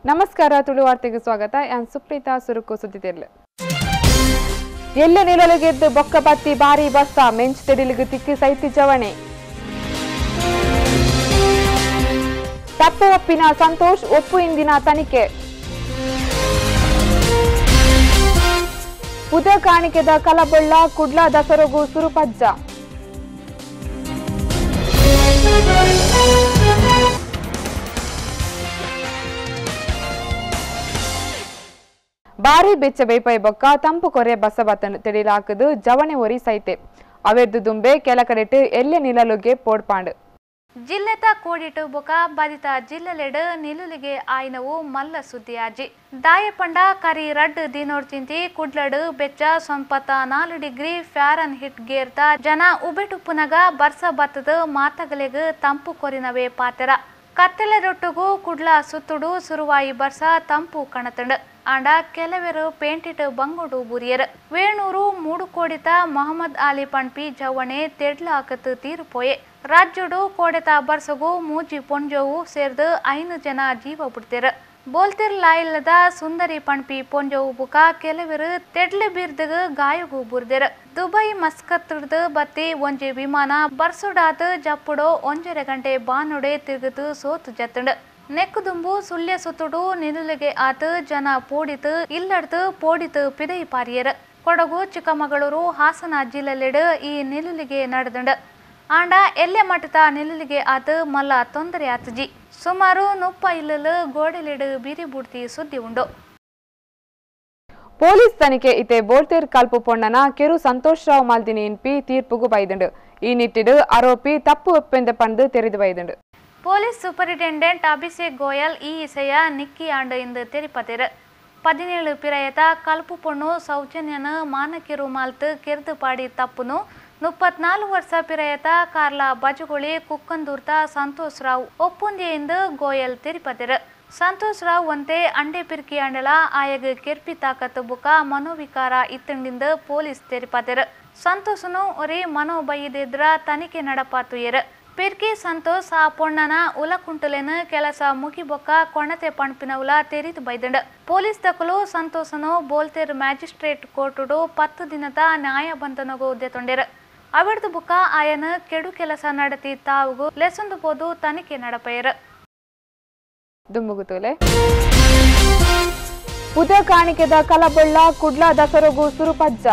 ನಮಸ್ಕಾರ ತುಳು ವಾರ್ತೆಗೆ ಸ್ವಾಗತ. ನಾನು ಸುಪ್ರೀತಾ ಸುರುಕು ಸುದ್ದಿತಿರ್ಲು. ಎಲ್ಲ ನಿಲುಗೆದ್ದು ಬೊಕ್ಕ ಬತ್ತಿ ಬಾರಿ ಬಸ್ಸ ಮೆಂಚ್ ತೆಡಿಲಿಗೆ ತಿಕ್ಕಿ ಸೈತಿ ಜವಣೆ. ತಪ್ಪು ಒಪ್ಪಿನ ಸಂತೋಷ್, ಒಪ್ಪು ಇಂದಿನ ತನಿಖೆ. ಪುದ ಕಾಣಿಕೆದ ಕಲಬೊಳ್ಳ ಕುಡ್ಲ ದಸರಗು ಸುರುಪಜ್ಜ. ಬಾರಿ ಬೆಚ್ಚ ಬೇಪೈ ಬೊಕ್ಕ ತಂಪು ಕೊರೆ ಬಸ ಬತ್ತನ್ನು ತೆಡಿಲಾಕದು ಜವಣೆ ಒರಿ ಸೈತೆ ಅವೆರ್ದು ದುಂಬೆ ಕೆಲ ಕಡೆಟ್ ಎಲ್ಲ ನಿಲಲುಗೆ ಪೋಡ್ಪಾಂಡು. ಜಿಲ್ಲೆತ ಕೋಡಿಟು ಬೊಕ ಬಾಧಿತ ಜಿಲ್ಲೆಲೆಡ್ ನಿಲುಲಿಗೆ ಆಯ್ನವು ಮಲ್ಲ ಸುದ್ದಿಯಾಜಿ ದಾಯಪಂಡ ಕರಿ ರಡ್ ದಿನೋರ್ತಿಂತಿ ಕುಡ್ಲಡ್ ಬೆಚ್ಚ 94 ಡಿಗ್ರಿ ಫ್ಯಾರನ್ ಹಿಟ್ ಗೇರ್ತ ಜನ ಉಬೆಟುಪ್ಪುನಗ ಬರ್ಸ ಬತ್ತದ ಮಾತಗಲೆಗ್ ತಂಪು ಕೊರಿನವೇ ಪಾತೆರ ಕತ್ತೆಲೆರೊಟ್ಟುಗೂ ಕುಡ್ಲ ಸುತ್ತುಡು ಸುರುವಾಯಿ ಬರ್ಸ ತಂಪು ಕಣತಂಡ್ ಆಂಡ ಕೆಲವೆರು ಪೇಂಟಿಟ್ ಬಂಗುಡು ಬುರಿಯರ್ ವೇಣೂರು ಮೂಡು ಕೋಡಿತ ಮೊಹಮ್ಮದ್ ಅಲಿ ಪಣ್ಪಿ ಜವಣೆ ತೆಡ್ಲಾಕತ್ ತೀರುಪೋಯೆ ರಾಜ್ಯಡು ಕೋಡೆತ ಬರ್ಸಗು ಮೂಜಿ ಪೊಂಜೋವು ಸೇರ್ದು 5 ಜನ ಜೀವ ಬಿಡ್ತಿರ್ ಬೋಲ್ತಿರ್ ಲಾಯಿಲ್ಲದ ಸುಂದರಿ ಪಣ್ಪಿ ಪೊಂಜೋವು ಬುಕ ಕೆಲವೆರು ತೆಡ್ಲೆ ಬೀರ್ದಗ ಗಾಯಗು ಬುರ್ದಿರ್ ದುಬೈ ಮಸ್ಕತ್ಡ್ದು ಬತ್ತಿ ಒಂಜಿ ವಿಮಾನ ಬರ್ಸುಡಾತ್ ಜಪ್ಪುಡೋ 1.5 ಗಂಟೆ ಬಾನುಡೆ ತಿರುಗತು ಸೋತು ಜತ್ತಂಡ್ ನೆಕ್ಕುದುಂಬು ಸುಳ್ಯ ಸುತ್ತುಡು ನಿಲುಲಿಗೆ ಆತ ಜನ ಪೋಡಿತು ಇಲ್ಲಡ್ತು ಪೋಡಿತು ಪಿದೈ ಪಾರಿಯರ್ ಕೊಡಗು ಚಿಕ್ಕಮಗಳೂರು ಹಾಸನ ಜಿಲ್ಲೆಲೆಡ್ ಈ ನಿಲುಲಿಗೆ ನಡೆದಂಡ್ ಆಂಡ ಎಲ್ಲೆ ಮಟ್ಟದ ನಿಲುಲಿಗೆ ಆತ ಮಲ್ಲ ತೊಂದರೆ ಆತಜಿ ಸುಮಾರು 30 ಇಲ್ಲಲು ಗೋಡೆಲೆಡ್ ಬೀರಿ ಬುಡ್ತಿ ಸುದ್ದಿ ಉಂಡು. ಪೊಲೀಸ್ ತನಿಖೆ ಇತೆ ಬೋಲ್ತೇರ್ ಕಲ್ಪು ಪೊಣ್ಣನ ಕೆರು ಸಂತೋಷ್ ರಾವ್ ಮಾಲ್ದಿನಿ ಎನ್ಪಿ ತೀರ್ಪುಗು ಬೈದಂಡು ಈ ನಿಟ್ಟಿಡು ಆರೋಪಿ ತಪ್ಪು ಒಪ್ಪೆಂದ ಪಂದು ತೆರೆದು ಬೈದಂಡು. ಪೊಲೀಸ್ ಸೂಪರಿಂಟೆಂಡೆಂಟ್ ಅಭಿಷೇಕ್ ಗೋಯಲ್ ಈ ಇಸೆಯ ನಿಕ್ಕಿ ಆಂಡ ಇಂದು ತೆರಿಪತಿರ್ 17 ಪಿರಯತ ಕಲ್ಪು ಪೊಣ್ಣು ಸೌಜನ್ಯನ ಮಾನಕಿರು ಮಾಲ್ತು ಕೆರ್ದು ಪಾಡಿ ತಪ್ಪುನು 34 ವರ್ಷ ಪಿರಯತ ಕಾರ್ಲ ಬಜುಗುಳಿ ಕುಕ್ಕಂದೂರ್ತ ಸಂತೋಷ್ ರಾವ್ ಒಪ್ಪುಂದಿಯಿಂದ ಗೋಯಲ್ ತೆರಿಪತಿರ್ ಸಂತೋಷ್ ರಾವ್ ಒಂತೆ ಅಂಡೆ ಪಿರ್ಕಿ ಅಂಡಲ ಆಯಗ್ ಕೆರ್ಪಿ ತಾಕತ್ ಬುಕ ಮನೋವಿಕಾರ ಇತ್ತಂಡಿಂದ ಪೊಲೀಸ್ ತೆರಿಪತಿರ್ ಸಂತೋಷನು ಒರಿ ಮನೋಬೈದಿದ್ರ ತನಿಖೆ ನಡಪಾತುಯರ್ ಪಿರ್ಕಿ ಸಂತೋಷ್ ಆ ಪೊಣ್ಣನ ಉಲಕುಂಟುಲೆನ ಕೆಲಸ ಮುಗಿಬೊಕ್ಕ ಕೊಣತೆ ಪಣ್ಪಿನವುಲ ತೆರಿದು ಬೈದಂಡ್ ಪೊಲೀಸ್ ದಕಲು ಸಂತೋಷನು ಬೋಲ್ತೇರ್ ಮ್ಯಾಜಿಸ್ಟ್ರೇಟ್ ಕೋರ್ಟುಡು 10 ದಿನದ ನ್ಯಾಯ ಬಂಧನಗು ಉದ್ದೆತೊಂಡಿರ್ ಅವಿಡ್ದು ಬುಕ ಆಯನ ಕೆಡು ಕೆಲಸ ನಡತಿ ತಾವುಗು ಲೆಸೊಂದು ಬೋದು ತನಿಖೆ ನಡಪೆಯರ್ ದುಂಬುಗುತುಲೆ ಪುದ ಕಾಣಿಕೆದ ಕಲಬೊಳ್ಳ ಕುಡ್ಲ ದಸರಗು ಸುರುಪಜ್ಜ.